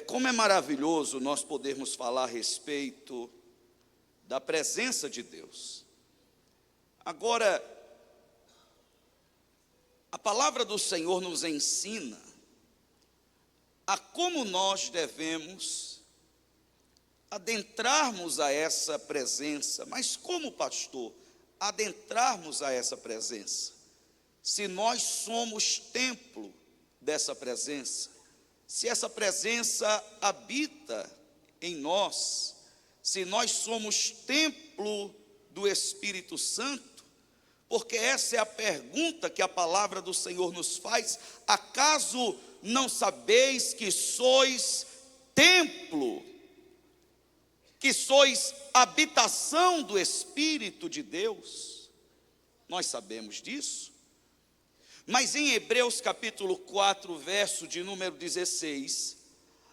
Como é maravilhoso nós podermos falar a respeito da presença de Deus. Agora, a palavra do Senhor nos ensina a como nós devemos adentrarmos a essa presença. Mas como, pastor, adentrarmos a essa presença? Se nós somos templo dessa presença, se essa presença habita em nós, se nós somos templo do Espírito Santo, porque essa é a pergunta que a palavra do Senhor nos faz: acaso não sabeis que sois templo, que sois habitação do Espírito de Deus? Nós sabemos disso. Mas em Hebreus capítulo 4, verso de número 16,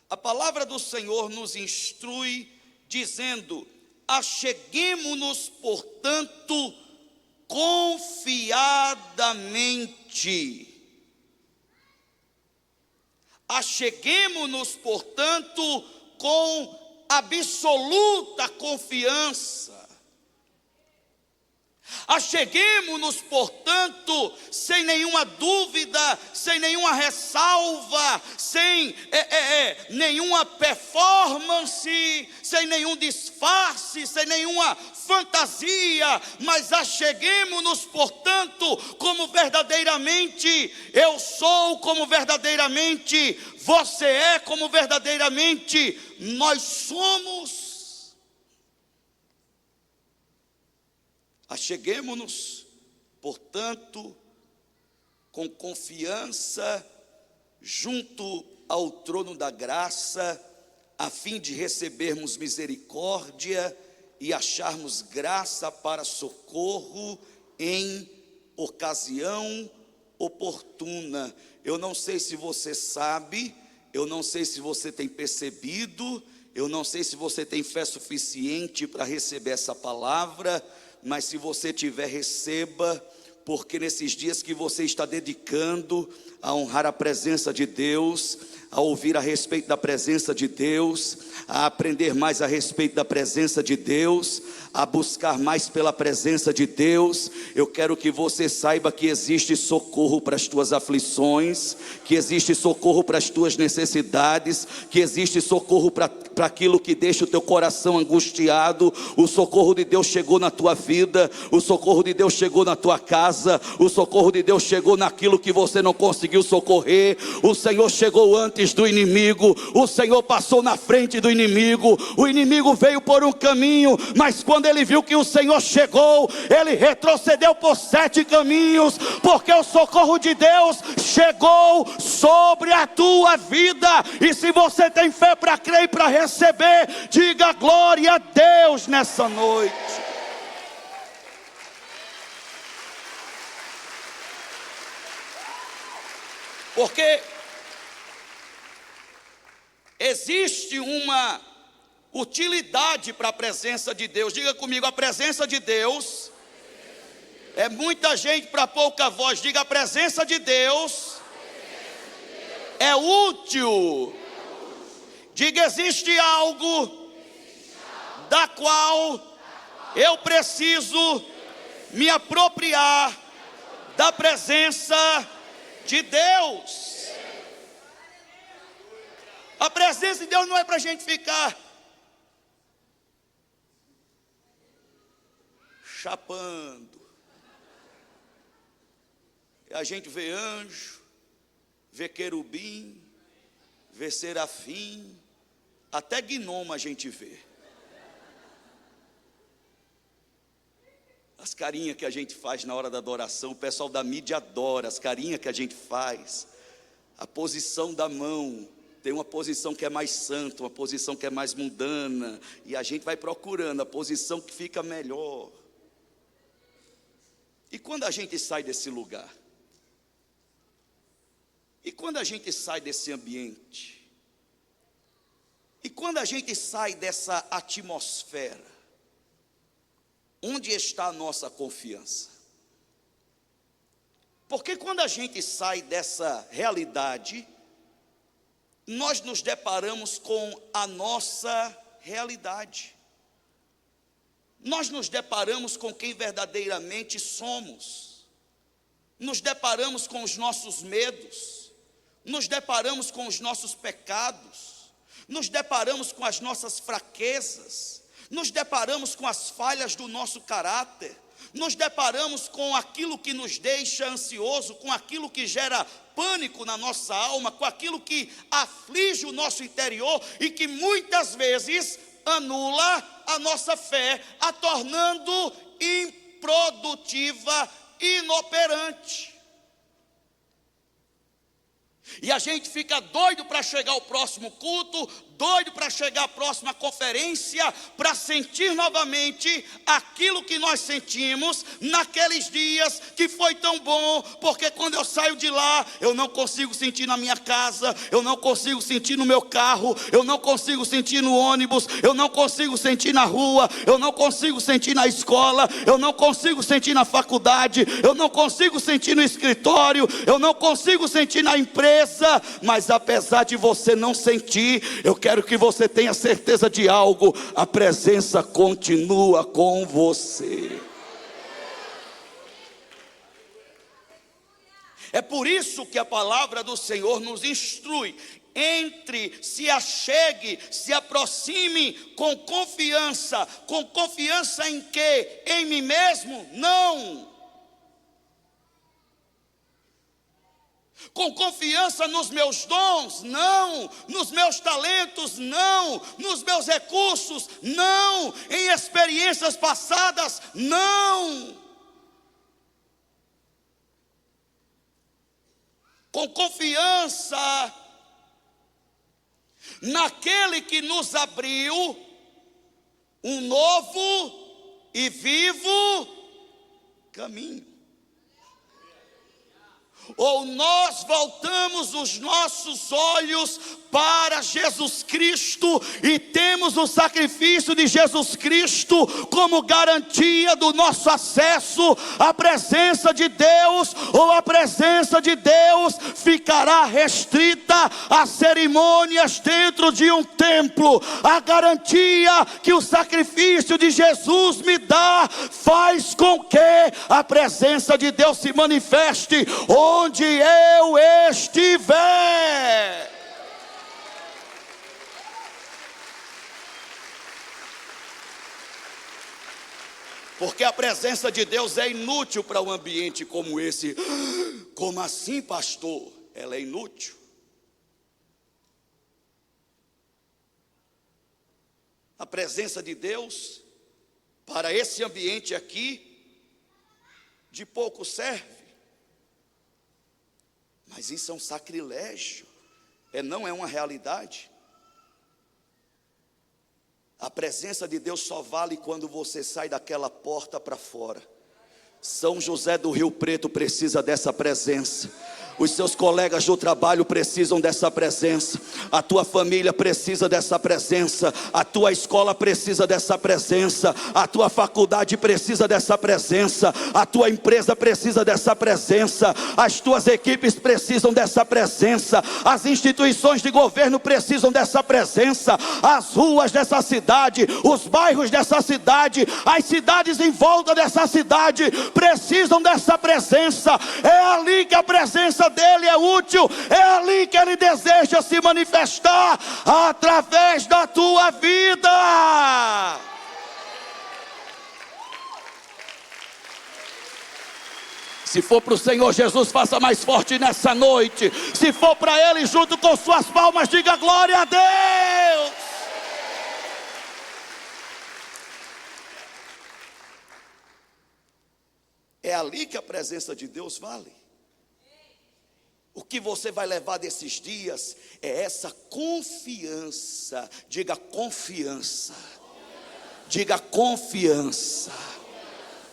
a palavra do Senhor nos instrui dizendo: acheguemo-nos, portanto, confiadamente. Acheguemo-nos, portanto, com absoluta confiança. Acheguemo-nos, portanto, sem nenhuma dúvida, sem nenhuma ressalva, sem nenhuma performance, sem nenhum disfarce, sem nenhuma fantasia, mas acheguemo-nos, portanto, como verdadeiramente eu sou, como verdadeiramente você é, como verdadeiramente nós somos. Acheguemo-nos, portanto, com confiança junto ao trono da graça, a fim de recebermos misericórdia e acharmos graça para socorro em ocasião oportuna. Eu não sei se você sabe, eu não sei se você tem percebido, eu não sei se você tem fé suficiente para receber essa palavra, mas se você tiver, receba, porque nesses dias que você está dedicando a honrar a presença de Deus, a ouvir a respeito da presença de Deus, a aprender mais a respeito da presença de Deus, a buscar mais pela presença de Deus, eu quero que você saiba que existe socorro para as tuas aflições, que existe socorro para as tuas necessidades, que existe socorro para aquilo que deixa o teu coração angustiado. O socorro de Deus chegou na tua vida, o socorro de Deus chegou na tua casa, o socorro de Deus chegou naquilo que você não conseguiu socorrer. O Senhor chegou antes do inimigo, o Senhor passou na frente do inimigo. O inimigo veio por um caminho, mas quando ele viu que o Senhor chegou, ele retrocedeu por 7 caminhos, porque o socorro de Deus chegou sobre a tua vida. E se você tem fé para crer e para receber, diga glória a Deus nessa noite. Porque existe uma utilidade para a presença de Deus. Diga comigo: a presença de Deus é muita gente para pouca voz. Diga: a presença de Deus é útil. Diga: existe algo da qual eu preciso me apropriar da presença de Deus. A presença de Deus não é para a gente ficar chapando. A gente vê anjo, vê querubim, vê serafim, até gnomo a gente vê. As carinhas que a gente faz na hora da adoração, o pessoal da mídia adora as carinhas que a gente faz. A posição da mão, tem uma posição que é mais santa, uma posição que é mais mundana, e a gente vai procurando a posição que fica melhor. E quando a gente sai desse lugar? E quando a gente sai desse ambiente? E quando a gente sai dessa atmosfera? Onde está a nossa confiança? Porque quando a gente sai dessa realidade, nós nos deparamos com a nossa realidade. Nós nos deparamos com quem verdadeiramente somos. Nos deparamos com os nossos medos. Nos deparamos com os nossos pecados. Nos deparamos com as nossas fraquezas. Nos deparamos com as falhas do nosso caráter. Nos deparamos com aquilo que nos deixa ansioso, com aquilo que gera pânico na nossa alma, com aquilo que aflige o nosso interior e que muitas vezes anula a nossa fé, a tornando improdutiva, inoperante. E a gente fica doido para chegar ao próximo culto, doido para chegar à próxima conferência, para sentir novamente aquilo que nós sentimos naqueles dias que foi tão bom, porque quando eu saio de lá, eu não consigo sentir na minha casa, eu não consigo sentir no meu carro, eu não consigo sentir no ônibus, eu não consigo sentir na rua, eu não consigo sentir na escola, eu não consigo sentir na faculdade, eu não consigo sentir no escritório, eu não consigo sentir na empresa. Mas apesar de você não sentir, eu quero que você tenha certeza de algo: a presença continua com você. É por isso que a palavra do Senhor nos instrui: entre, se achegue, se aproxime com confiança. Com confiança em quê? Em mim mesmo? Não. Com confiança nos meus dons? Não. Nos meus talentos? Não. Nos meus recursos? Não. Em experiências passadas? Não. Com confiança naquele que nos abriu um novo e vivo caminho. Ou nós voltamos os nossos olhos para Jesus Cristo e temos o sacrifício de Jesus Cristo como garantia do nosso acesso à presença de Deus, ou a presença de Deus ficará restrita a cerimônias dentro de um templo. A garantia que o sacrifício de Jesus me dá faz com que a presença de Deus se manifeste onde eu estiver. Porque a presença de Deus é inútil para um ambiente como esse. Como assim, pastor? Ela é inútil. A presença de Deus para esse ambiente aqui de pouco serve. Mas isso é um sacrilégio, não é uma realidade. A presença de Deus só vale quando você sai daquela porta para fora. São José do Rio Preto precisa dessa presença. Os seus colegas do trabalho precisam dessa presença. A tua família precisa dessa presença. A tua escola precisa dessa presença. A tua faculdade precisa dessa presença. A tua empresa precisa dessa presença. As tuas equipes precisam dessa presença. As instituições de governo precisam dessa presença. As ruas dessa cidade, os bairros dessa cidade, as cidades em volta dessa cidade precisam dessa presença. É ali que a presença dele é útil, é ali que ele deseja se manifestar através da tua vida. Se for para o Senhor Jesus, faça mais forte nessa noite. Se for para Ele, junto com suas palmas, diga glória a Deus. É ali que a presença de Deus vale. O que você vai levar desses dias é essa confiança. Diga confiança. Diga confiança.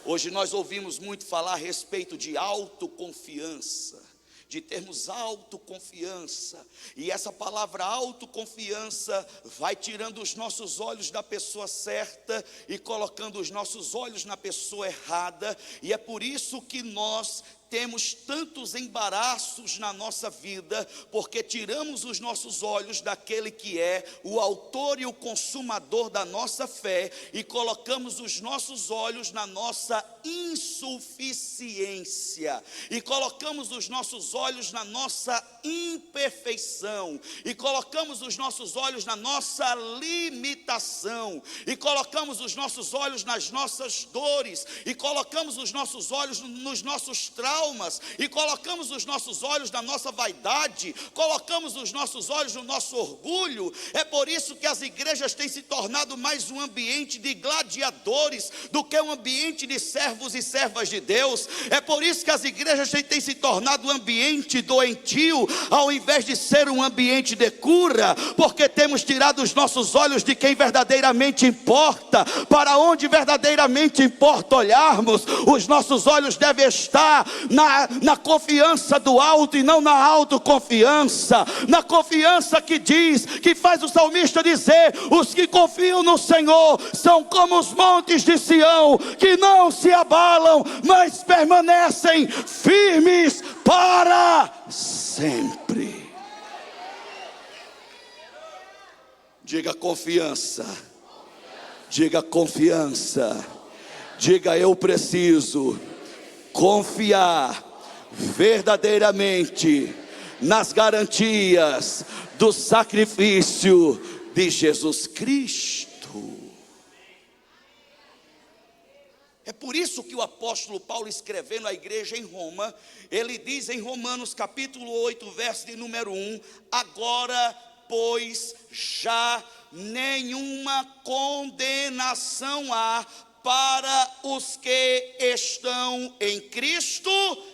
Hoje nós ouvimos muito falar a respeito de autoconfiança, de termos autoconfiança. E essa palavra autoconfiança vai tirando os nossos olhos da pessoa certa e colocando os nossos olhos na pessoa errada. E é por isso que nós temos tantos embaraços na nossa vida, porque tiramos os nossos olhos daquele que é o autor e o consumador da nossa fé, e colocamos os nossos olhos na nossa insuficiência, e colocamos os nossos olhos na nossa imperfeição, e colocamos os nossos olhos na nossa limitação, e colocamos os nossos olhos nas nossas dores, e colocamos os nossos olhos nos nossos traumas, e colocamos os nossos olhos na nossa vaidade, colocamos os nossos olhos no nosso orgulho. É por isso que as igrejas têm se tornado mais um ambiente de gladiadores do que um ambiente de servos e servas de Deus. É por isso que as igrejas têm se tornado um ambiente doentio, ao invés de ser um ambiente de cura, porque temos tirado os nossos olhos de quem verdadeiramente importa. Para onde verdadeiramente importa olharmos, os nossos olhos devem estar na confiança do alto e não na autoconfiança, na confiança que diz, que faz o salmista dizer: os que confiam no Senhor são como os montes de Sião, que não se abalam, mas permanecem firmes para sempre. Diga confiança, diga confiança, diga eu preciso confiar verdadeiramente nas garantias do sacrifício de Jesus Cristo. É por isso que o apóstolo Paulo, escrevendo à igreja em Roma, ele diz em Romanos capítulo 8, verso de número 1: agora, pois, já nenhuma condenação há para os que estão em Cristo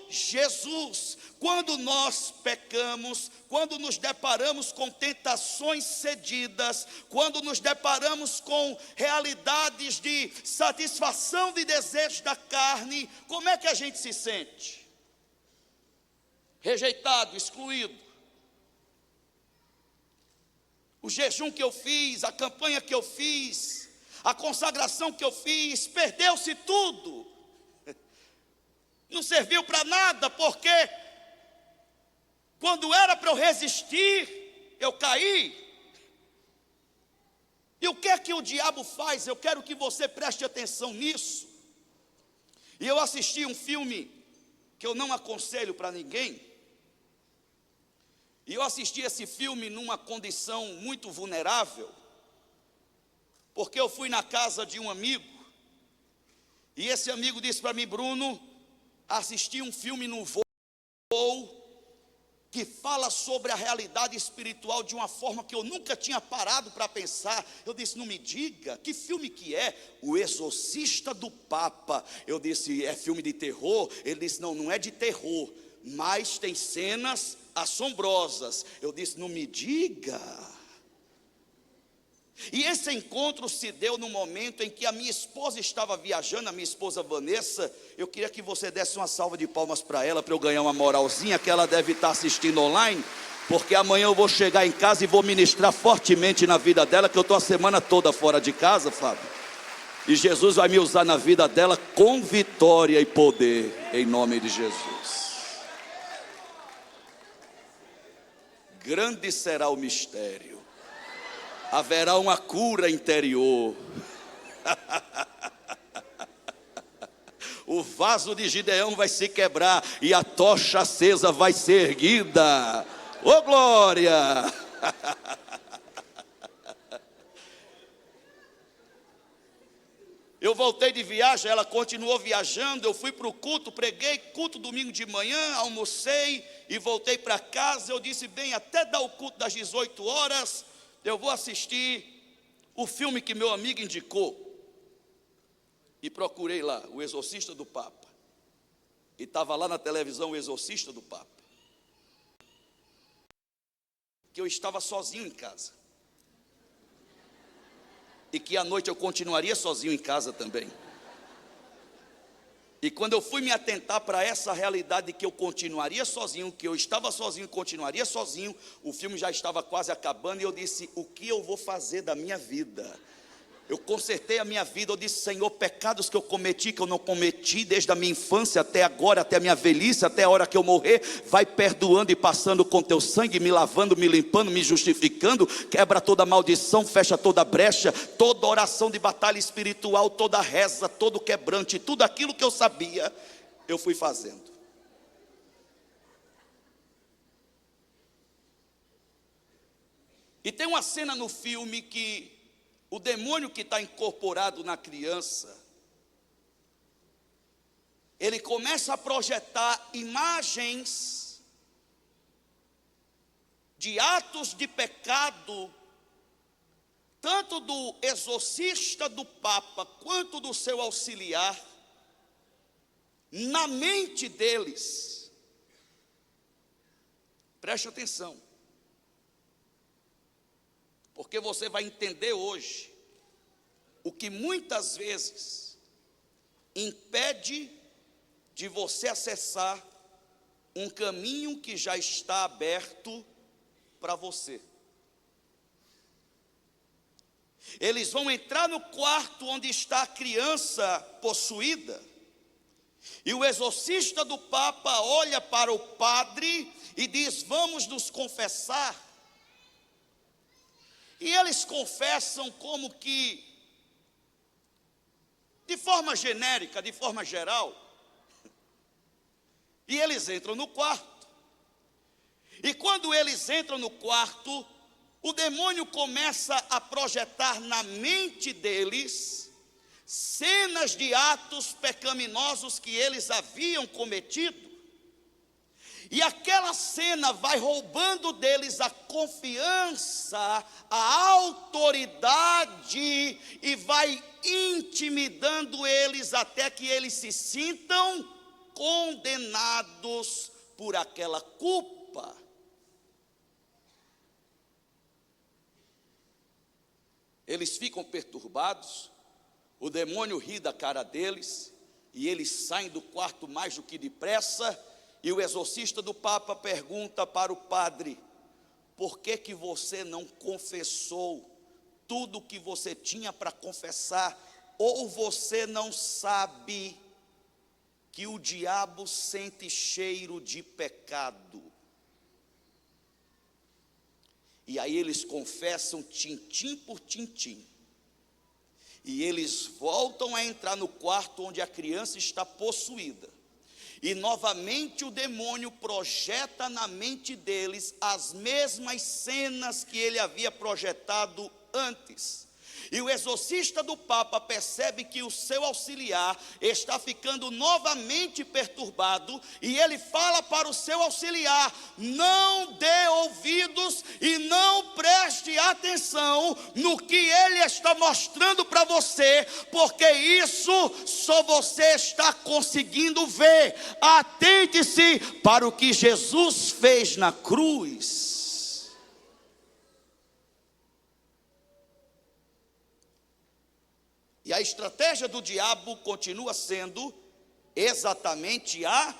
Jesus. Quando nós pecamos, quando nos deparamos com tentações cedidas, quando nos deparamos com realidades de satisfação de desejos da carne, como é que a gente se sente? Rejeitado, excluído. O jejum que eu fiz, a campanha que eu fiz, a consagração que eu fiz, perdeu-se tudo, não serviu para nada, porque quando era para eu resistir, eu caí. E o que é que o diabo faz? Eu quero que você preste atenção nisso. E eu assisti um filme que eu não aconselho para ninguém, e eu assisti esse filme numa condição muito vulnerável, porque eu fui na casa de um amigo, e esse amigo disse para mim: Bruno, assisti um filme no voo que fala sobre a realidade espiritual de uma forma que eu nunca tinha parado para pensar. Eu disse: não me diga, que filme que é? O Exorcista do Papa. Eu disse: é filme de terror? Ele disse: não, não é de terror, mas tem cenas assombrosas. Eu disse: não me diga. E esse encontro se deu no momento em que a minha esposa estava viajando, a minha esposa Vanessa. Eu queria que você desse uma salva de palmas para ela, para eu ganhar uma moralzinha, que ela deve estar assistindo online, porque amanhã eu vou chegar em casa e vou ministrar fortemente na vida dela, que eu estou a semana toda fora de casa, Fábio, e Jesus vai me usar na vida dela com vitória e poder, em nome de Jesus. Grande será o mistério. Haverá uma cura interior. O vaso de Gideão vai se quebrar e a tocha acesa vai ser erguida. Ô glória! Eu voltei de viagem, ela continuou viajando. Eu fui para o culto, preguei culto domingo de manhã, almocei e voltei para casa. Eu disse: bem, até dar o culto das 18 horas, eu vou assistir o filme que meu amigo indicou. E procurei lá, O Exorcista do Papa. E estava lá na televisão, O Exorcista do Papa. Que eu estava sozinho em casa. E que à noite eu continuaria sozinho em casa também. E quando eu fui me atentar para essa realidade de que eu continuaria sozinho, que eu estava sozinho e continuaria sozinho, o filme já estava quase acabando, e eu disse: o que eu vou fazer da minha vida? Eu consertei a minha vida, eu disse: Senhor, pecados que eu cometi, que eu não cometi desde a minha infância até agora, até a minha velhice, até a hora que eu morrer, vai perdoando e passando com teu sangue, me lavando, me limpando, me justificando. Quebra toda maldição, fecha toda brecha, toda oração de batalha espiritual, toda reza, todo quebrante, tudo aquilo que eu sabia, eu fui fazendo. E tem uma cena no filme que o demônio que está incorporado na criança, ele começa a projetar imagens de atos de pecado, tanto do exorcista do Papa, quanto do seu auxiliar, na mente deles. Preste atenção, porque você vai entender hoje o que muitas vezes impede de você acessar um caminho que já está aberto para você. Eles vão entrar no quarto onde está a criança possuída, e o exorcista do Papa olha para o padre e diz: vamos nos confessar. E eles confessam como que, de forma genérica, de forma geral. E eles entram no quarto. E quando eles entram no quarto, o demônio começa a projetar na mente deles cenas de atos pecaminosos que eles haviam cometido. E aquela cena vai roubando deles a confiança, a autoridade, e vai intimidando eles até que eles se sintam condenados por aquela culpa. Eles ficam perturbados, o demônio ri da cara deles, e eles saem do quarto mais do que depressa. E o exorcista do Papa pergunta para o padre: por que você não confessou tudo o que você tinha para confessar? Ou você não sabe que o diabo sente cheiro de pecado? E aí eles confessam tintim por tintim. E eles voltam a entrar no quarto onde a criança está possuída. E novamente o demônio projeta na mente deles as mesmas cenas que ele havia projetado antes. E o exorcista do Papa percebe que o seu auxiliar está ficando novamente perturbado, e ele fala para o seu auxiliar: não dê ouvidos e não preste atenção no que ele está mostrando para você, porque isso só você está conseguindo ver. Atente-se para o que Jesus fez na cruz. E a estratégia do diabo continua sendo exatamente a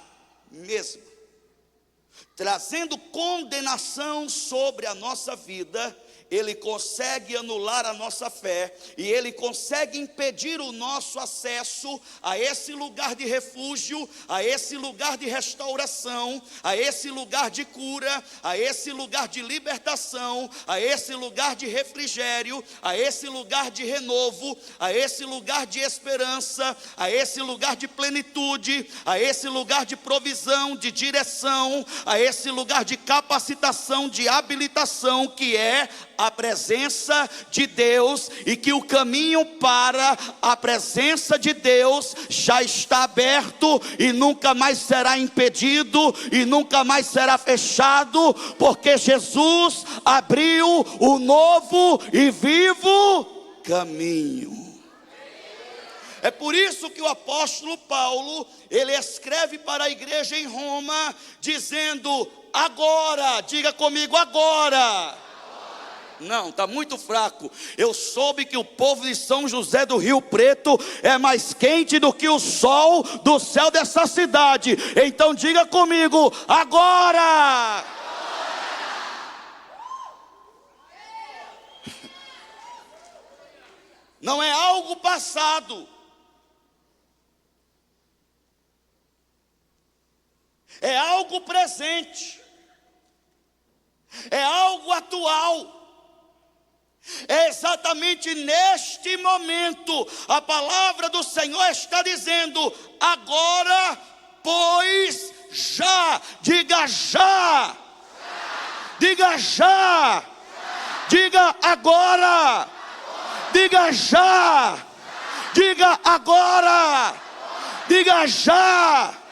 mesma, trazendo condenação sobre a nossa vida. Ele consegue anular a nossa fé, e ele consegue impedir o nosso acesso a esse lugar de refúgio, a esse lugar de restauração, a esse lugar de cura, a esse lugar de libertação, a esse lugar de refrigério, a esse lugar de renovo, a esse lugar de esperança, a esse lugar de plenitude, a esse lugar de provisão, de direção, a esse lugar de capacitação, de habilitação, que é a presença de Deus, e que o caminho para a presença de Deus já está aberto e nunca mais será impedido e nunca mais será fechado, porque Jesus abriu o novo e vivo caminho. É por isso que o apóstolo Paulo, ele escreve para a igreja em Roma, dizendo: agora, diga comigo, agora. Não, está muito fraco. Eu soube que o povo de São José do Rio Preto é mais quente do que o sol do céu dessa cidade. Então diga comigo, agora. não é algo passado, é algo presente, é algo atual. É exatamente neste momento, a palavra do Senhor está dizendo: agora, pois já, diga já, diga já, diga agora, diga já, diga agora, diga já.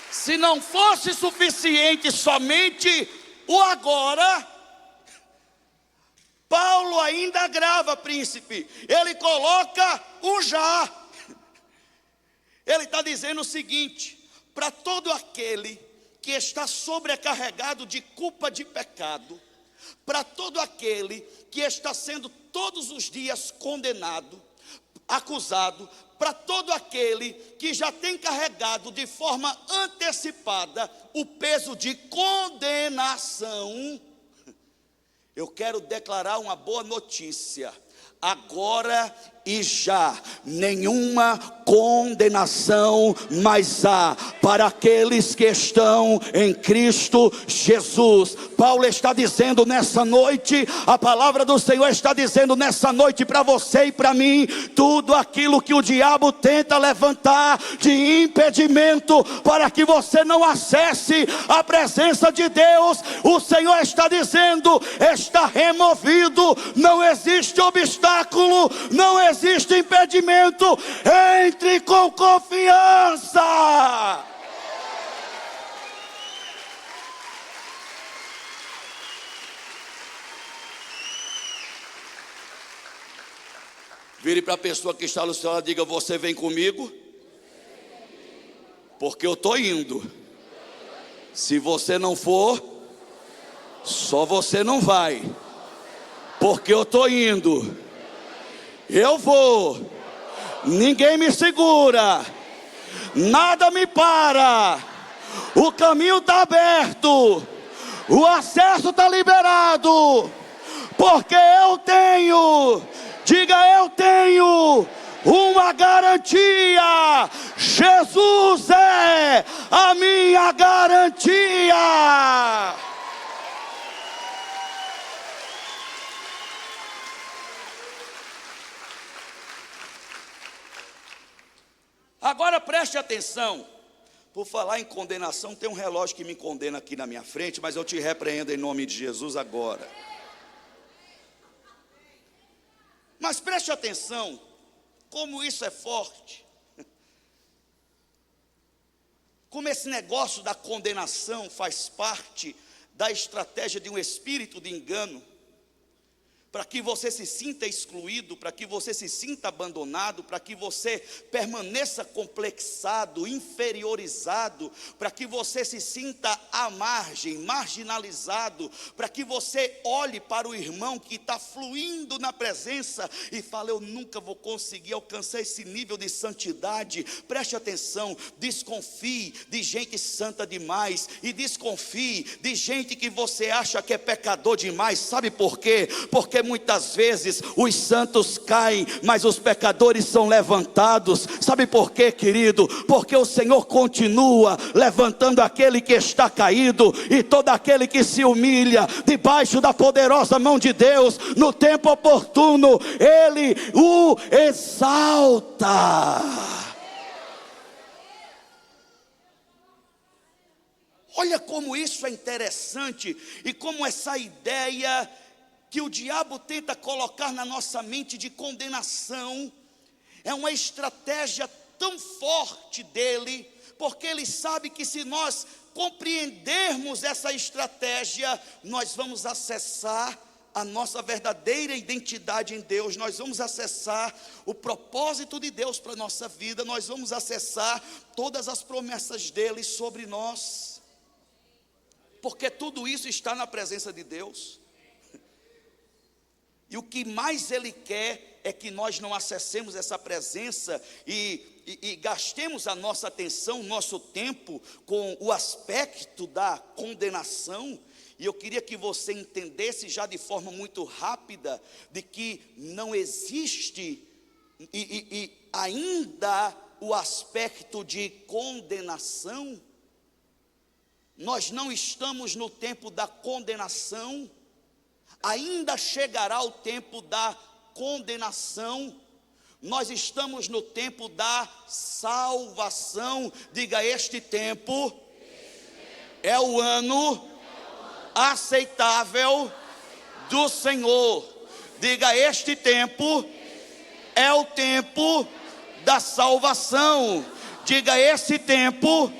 Se não fosse suficiente somente o agora, Paulo ainda agrava, príncipe. Ele coloca o já. Ele está dizendo o seguinte: para todo aquele que está sobrecarregado de culpa de pecado, para todo aquele que está sendo todos os dias condenado, acusado, para todo aquele que já tem carregado de forma antecipada o peso de condenação, eu quero declarar uma boa notícia: agora e já, nenhuma condenação mais há para aqueles que estão em Cristo Jesus. Paulo está dizendo nessa noite, a palavra do Senhor está dizendo nessa noite para você e para mim: tudo aquilo que o diabo tenta levantar de impedimento para que você não acesse a presença de Deus, o Senhor está dizendo, está removido. Não existe obstáculo, não existe impedimento. Entre com confiança. Vire para a pessoa que está no seu lado e diga: você vem comigo? Porque eu estou indo. Se você não for, só você não vai. Porque eu estou indo. Eu vou. Ninguém me segura. Nada me para. O caminho está aberto. O acesso está liberado. Porque eu tenho. Diga: eu tenho uma garantia. Jesus é a minha garantia. Agora preste atenção. Por falar em condenação, tem um relógio que me condena aqui na minha frente, mas eu te repreendo em nome de Jesus agora. Mas preste atenção, como isso é forte. Como esse negócio da condenação faz parte da estratégia de um espírito de engano, para que você se sinta excluído, para que você se sinta abandonado, para que você permaneça complexado, inferiorizado, para que você se sinta à margem, marginalizado, para que você olhe para o irmão que está fluindo na presença e fale: eu nunca vou conseguir alcançar esse nível de santidade. Preste atenção, desconfie de gente santa demais e desconfie de gente que você acha que é pecador demais. Sabe por quê? Porque muitas vezes os santos caem, mas os pecadores são levantados. Sabe por quê, querido? Porque o Senhor continua levantando aquele que está caído, e todo aquele que se humilha debaixo da poderosa mão de Deus, no tempo oportuno, Ele o exalta. Olha como isso é interessante, e como essa ideia que o diabo tenta colocar na nossa mente de condenação é uma estratégia tão forte dele, porque ele sabe que se nós compreendermos essa estratégia, nós vamos acessar a nossa verdadeira identidade em Deus, nós vamos acessar o propósito de Deus para a nossa vida, nós vamos acessar todas as promessas dele sobre nós, porque tudo isso está na presença de Deus. E o que mais ele quer é que nós não acessemos essa presença e e gastemos a nossa atenção, nosso tempo com o aspecto da condenação. E eu queria que você entendesse já de forma muito rápida de que não existe e ainda o aspecto de condenação. Nós não estamos no tempo da condenação, ainda chegará o tempo da condenação. Nós estamos no tempo da salvação. Diga: este tempo é o ano aceitável do Senhor. Diga: este tempo é o tempo da salvação. Diga: esse tempo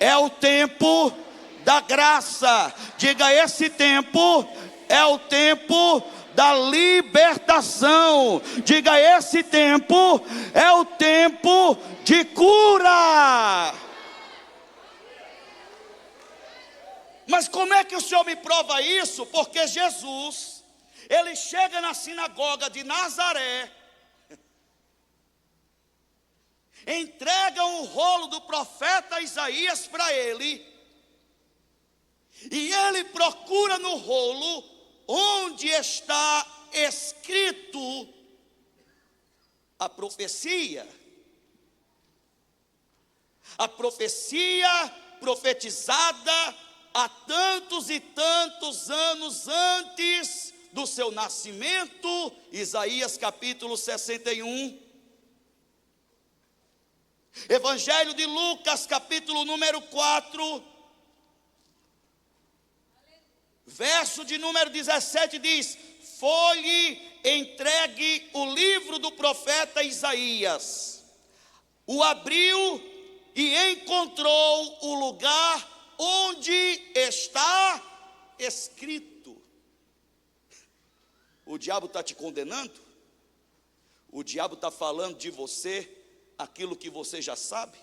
é o tempo da graça. Diga: esse tempo é o tempo da libertação. Diga: esse tempo é o tempo de cura. Mas como é que o Senhor me prova isso? Porque Jesus, ele chega na sinagoga de Nazaré, entregam o rolo do profeta Isaías para ele, e ele procura no rolo onde está escrito a profecia profetizada há tantos e tantos anos antes do seu nascimento. Isaías capítulo 61. Evangelho de Lucas capítulo número 4, verso de número 17 diz: foi-lhe entregue o livro do profeta Isaías, o abriu e encontrou o lugar onde está escrito. O diabo está te condenando? O diabo está falando de você aquilo que você já sabe?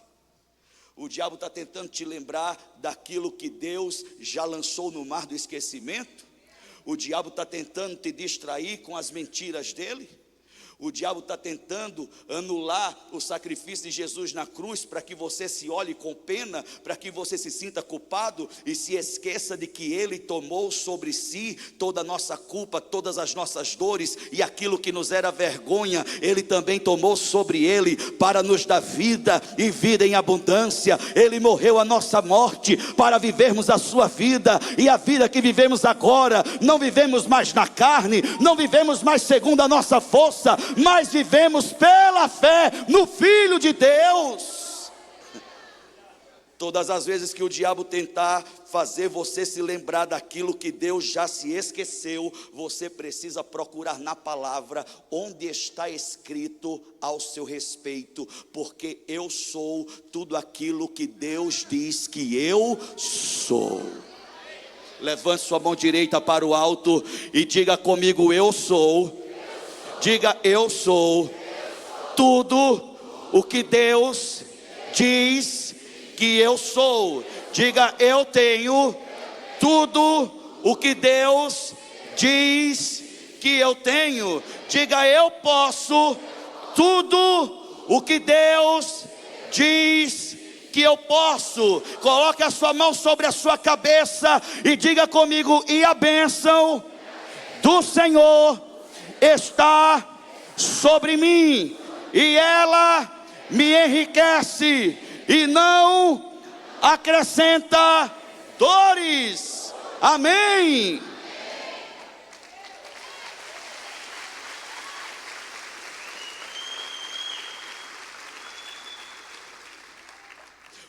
O diabo está tentando te lembrar daquilo que Deus já lançou no mar do esquecimento? O diabo está tentando te distrair com as mentiras dele? O diabo está tentando anular o sacrifício de Jesus na cruz, para que você se olhe com pena, para que você se sinta culpado e se esqueça de que Ele tomou sobre si toda a nossa culpa, todas as nossas dores, e aquilo que nos era vergonha, Ele também tomou sobre Ele, para nos dar vida e vida em abundância. Ele morreu a nossa morte, para vivermos a sua vida, e a vida que vivemos agora, não vivemos mais na carne, não vivemos mais segundo a nossa força, mas vivemos pela fé no Filho de Deus. Todas as vezes que o diabo tentar fazer você se lembrar daquilo que Deus já se esqueceu, você precisa procurar na palavra onde está escrito ao seu respeito, porque eu sou tudo aquilo que Deus diz que eu sou. Levante sua mão direita para o alto e diga comigo: eu sou. Diga: eu sou tudo o que Deus diz que eu sou. Diga: eu tenho tudo o que Deus diz que eu tenho. Diga: eu posso tudo o que Deus diz que eu posso. Coloque a sua mão sobre a sua cabeça e diga comigo: e a bênção do Senhor está sobre mim, e ela me enriquece e não acrescenta dores. Amém.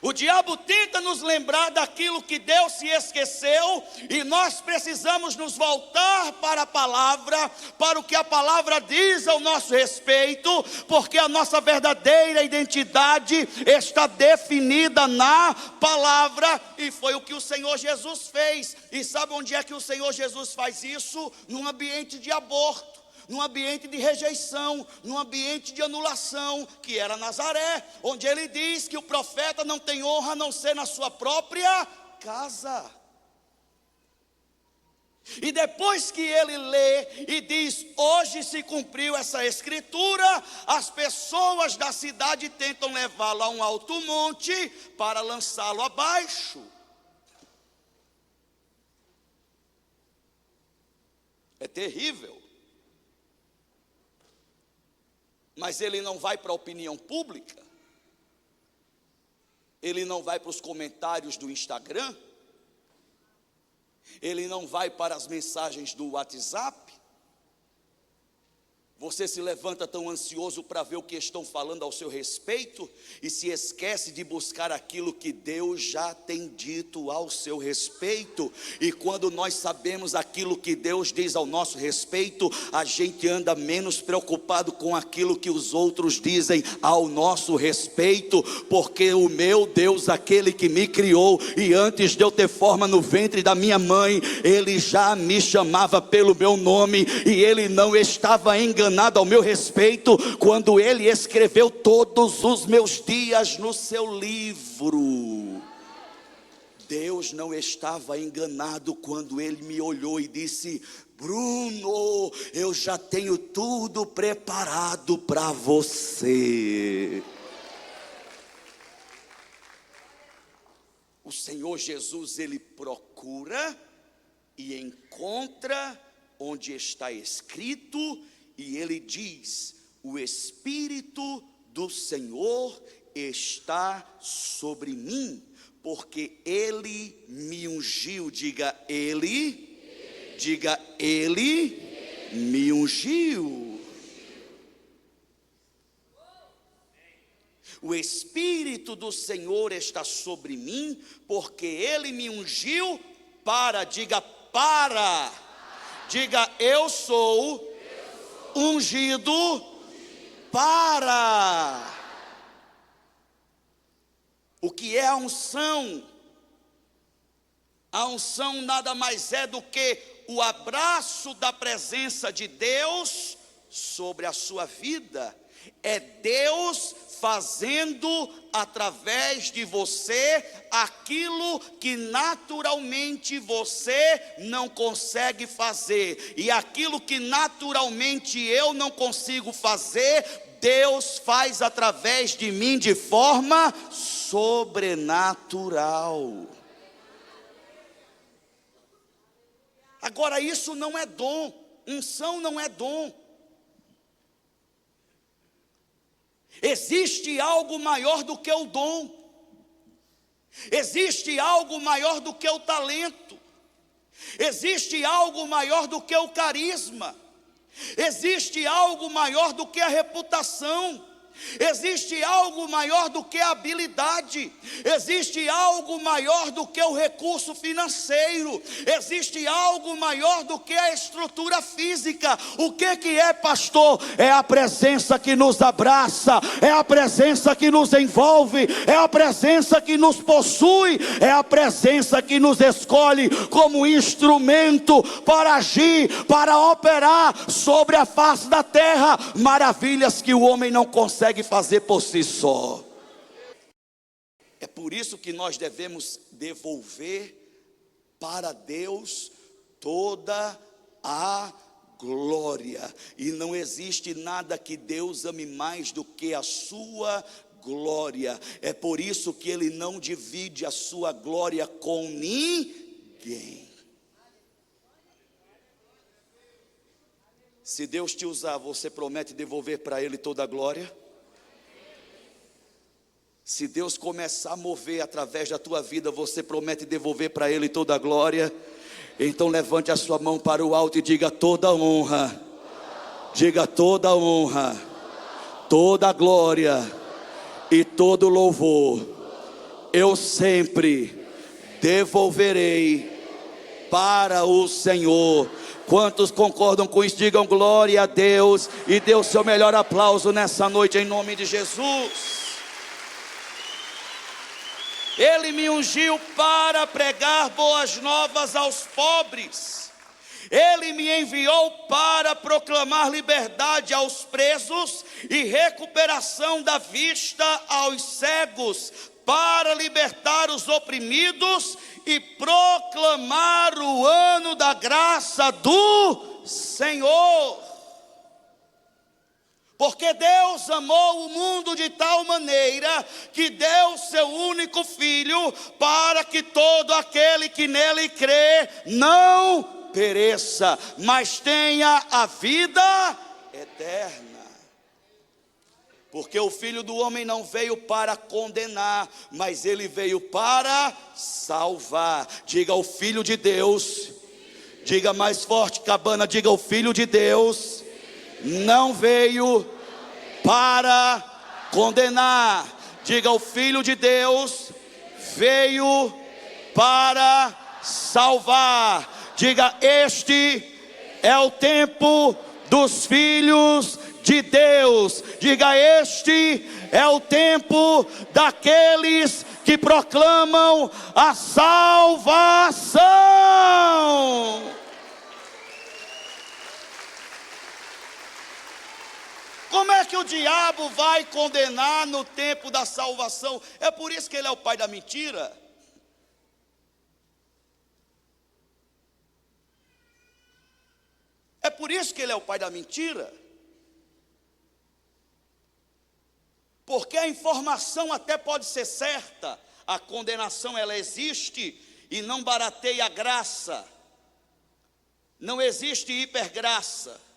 O diabo tenta nos lembrar daquilo que Deus se esqueceu, e nós precisamos nos voltar para a palavra, para o que a palavra diz ao nosso respeito, porque a nossa verdadeira identidade está definida na palavra, e foi o que o Senhor Jesus fez. E sabe onde é que o Senhor Jesus faz isso? Num ambiente de aborto, num ambiente de rejeição, num ambiente de anulação, que era Nazaré, onde ele diz que o profeta não tem honra a não ser na sua própria casa. E depois que ele lê e diz: hoje se cumpriu essa escritura, as pessoas da cidade tentam levá-lo a um alto monte para lançá-lo abaixo. É terrível. Mas ele não vai para a opinião pública, ele não vai para os comentários do Instagram, ele não vai para as mensagens do WhatsApp. Você se levanta tão ansioso para ver o que estão falando ao seu respeito e se esquece de buscar aquilo que Deus já tem dito ao seu respeito. E quando nós sabemos aquilo que Deus diz ao nosso respeito, a gente anda menos preocupado com aquilo que os outros dizem ao nosso respeito, porque o meu Deus, aquele que me criou e antes de eu ter forma no ventre da minha mãe, ele já me chamava pelo meu nome e ele não estava enganado ao meu respeito quando ele escreveu todos os meus dias no seu livro. Deus não estava enganado quando ele me olhou e disse: Bruno, eu já tenho tudo preparado para você. O Senhor Jesus, ele procura e encontra onde está escrito. E ele diz: o Espírito do Senhor está sobre mim, porque ele me ungiu. Diga ele, diga ele me ungiu. O Espírito do Senhor está sobre mim, porque ele me ungiu para, diga para, diga eu sou ungido para. O que é a unção? A unção nada mais é do que o abraço da presença de Deus sobre a sua vida. É Deus fazendo através de você aquilo que naturalmente você não consegue fazer, e aquilo que naturalmente eu não consigo fazer, Deus faz através de mim de forma sobrenatural. Agora, isso não é dom, unção não é dom. Existe algo maior do que o dom, existe algo maior do que o talento, existe algo maior do que o carisma, existe algo maior do que a reputação, existe algo maior do que a habilidade, existe algo maior do que o recurso financeiro, existe algo maior do que a estrutura física. O que é, pastor? É a presença que nos abraça, é a presença que nos envolve, é a presença que nos possui, é a presença que nos escolhe como instrumento para agir, para operar sobre a face da terra maravilhas que o homem não consegue fazer por si só. É por isso que nós devemos devolver para Deus toda a glória. E não existe nada que Deus ame mais do que a sua glória. É por isso que Ele não divide a sua glória com ninguém. Se Deus te usar, você promete devolver para Ele toda a glória? Se Deus começar a mover através da tua vida, você promete devolver para Ele toda a glória? Então levante a sua mão para o alto e diga: toda honra, diga toda honra, toda glória e todo louvor, eu sempre devolverei para o Senhor. Quantos concordam com isso? Digam glória a Deus e dê o seu melhor aplauso nessa noite em nome de Jesus. Ele me ungiu para pregar boas novas aos pobres. Ele me enviou para proclamar liberdade aos presos e recuperação da vista aos cegos, para libertar os oprimidos e proclamar o ano da graça do Senhor. Porque Deus amou o mundo de tal maneira que deu seu único Filho, para que todo aquele que nele crê não pereça, mas tenha a vida eterna. Porque o Filho do Homem não veio para condenar, mas ele veio para salvar. Diga o Filho de Deus. Diga mais forte, Cabana, diga o Filho de Deus não veio para condenar. Diga o Filho de Deus veio para salvar. Diga, este é o tempo dos filhos de Deus. Diga, este é o tempo daqueles que proclamam a salvação. Como é que o diabo vai condenar no tempo da salvação? É por isso que ele é o pai da mentira. É por isso que ele é o pai da mentira. Porque a informação até pode ser certa, a condenação ela existe e não barateia a graça. Não existe hipergraça.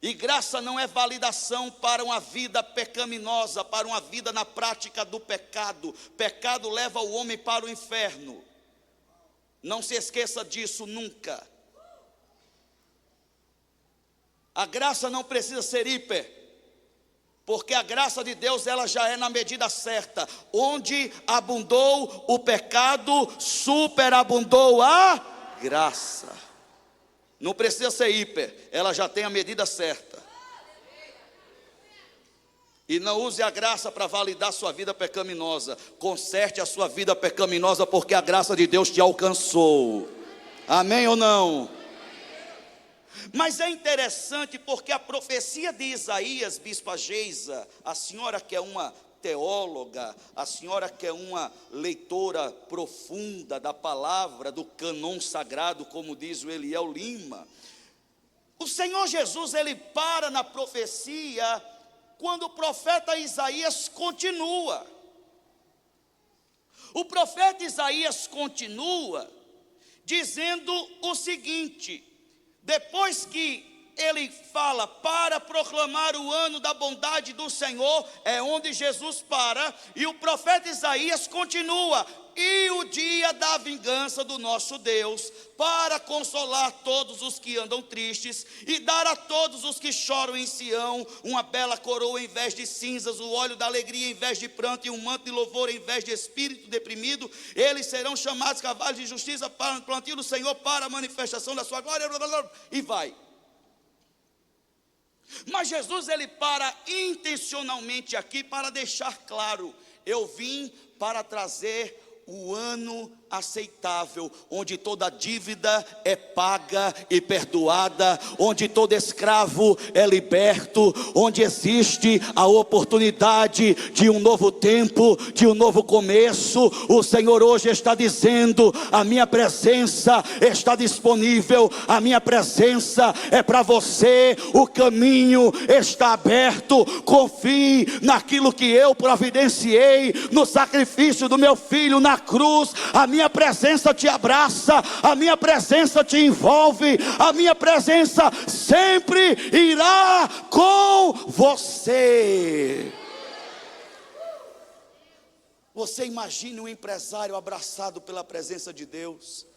E graça não é validação para uma vida pecaminosa, para uma vida na prática do pecado. Pecado leva o homem para o inferno. Não se esqueça disso nunca. A graça não precisa ser hiper, porque a graça de Deus ela já é na medida certa. Onde abundou o pecado, superabundou a graça. Não precisa ser hiper, ela já tem a medida certa. E não use a graça para validar sua vida pecaminosa. Conserte a sua vida pecaminosa, porque a graça de Deus te alcançou. Amém ou não? Mas é interessante porque a profecia de Isaías, bispa Geisa, a senhora que é uma teóloga, a senhora que é uma leitora profunda da palavra, do cânon sagrado, como diz o Eliel Lima, o Senhor Jesus, ele para na profecia, quando o profeta Isaías continua. O profeta Isaías continua, dizendo o seguinte, depois que ele fala para proclamar o ano da bondade do Senhor, é onde Jesus para, e o profeta Isaías continua, e o dia da vingança do nosso Deus, para consolar todos os que andam tristes, e dar a todos os que choram em Sião, uma bela coroa em vez de cinzas, o óleo da alegria em vez de pranto, e um manto de louvor em vez de espírito deprimido. Eles serão chamados cavalos de justiça para o plantio do Senhor, para a manifestação da sua glória, e vai. Mas Jesus ele para intencionalmente aqui para deixar claro, eu vim para trazer o ano aceitável, onde toda dívida é paga e perdoada, onde todo escravo é liberto, onde existe a oportunidade de um novo tempo, de um novo começo. O Senhor hoje está dizendo, a minha presença está disponível, a minha presença é para você, o caminho está aberto, confie naquilo que eu providenciei, no sacrifício do meu filho na cruz. A minha presença te abraça, a minha presença te envolve, a minha presença sempre irá com você. Você imagina um empresário abraçado pela presença de Deus?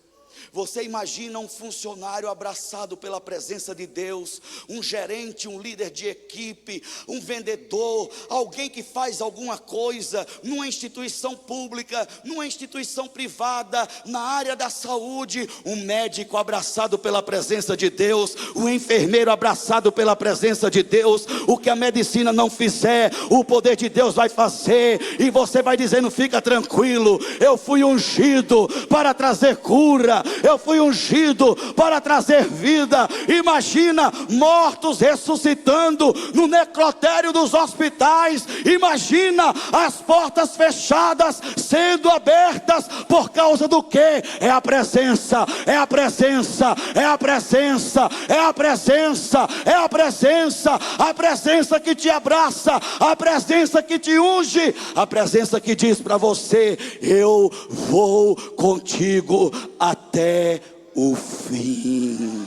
Você imagina um funcionário abraçado pela presença de Deus, um gerente, um líder de equipe, um vendedor, alguém que faz alguma coisa numa instituição pública, numa instituição privada, na área da saúde, um médico abraçado pela presença de Deus, um enfermeiro abraçado pela presença de Deus. O que a medicina não fizer, o poder de Deus vai fazer, e você vai dizendo, fica tranquilo, eu fui ungido para trazer cura, vida, eu fui ungido para trazer vida. Imagina mortos ressuscitando no necrotério dos hospitais. Imagina as portas fechadas sendo abertas. Por causa do que? É a presença, é a presença, é a presença, é a presença, é a presença, a presença que te abraça, a presença que te unge, a presença que diz para você: eu vou contigo até o fim.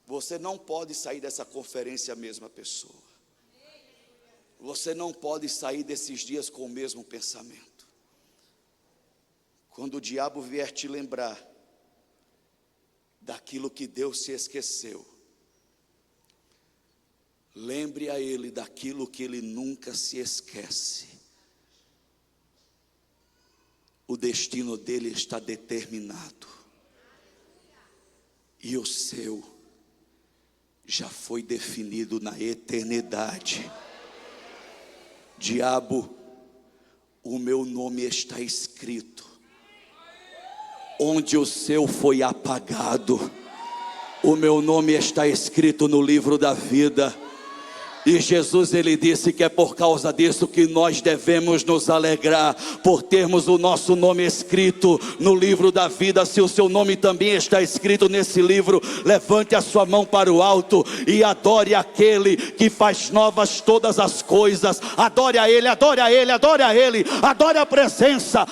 Você não pode sair dessa conferência a mesma pessoa. Você não pode sair desses dias com o mesmo pensamento. Quando o diabo vier te lembrar daquilo que Deus se esqueceu, lembre a ele daquilo que ele nunca se esquece. O destino dele está determinado, e o seu já foi definido na eternidade. Diabo, o meu nome está escrito onde o seu foi apagado. O meu nome está escrito no livro da vida. E Jesus, ele disse que é por causa disso que nós devemos nos alegrar, por termos o nosso nome escrito no livro da vida. Se o seu nome também está escrito nesse livro, levante a sua mão para o alto e adore aquele que faz novas todas as coisas. Adore a ele, adore a ele, adore a ele, adore a presença.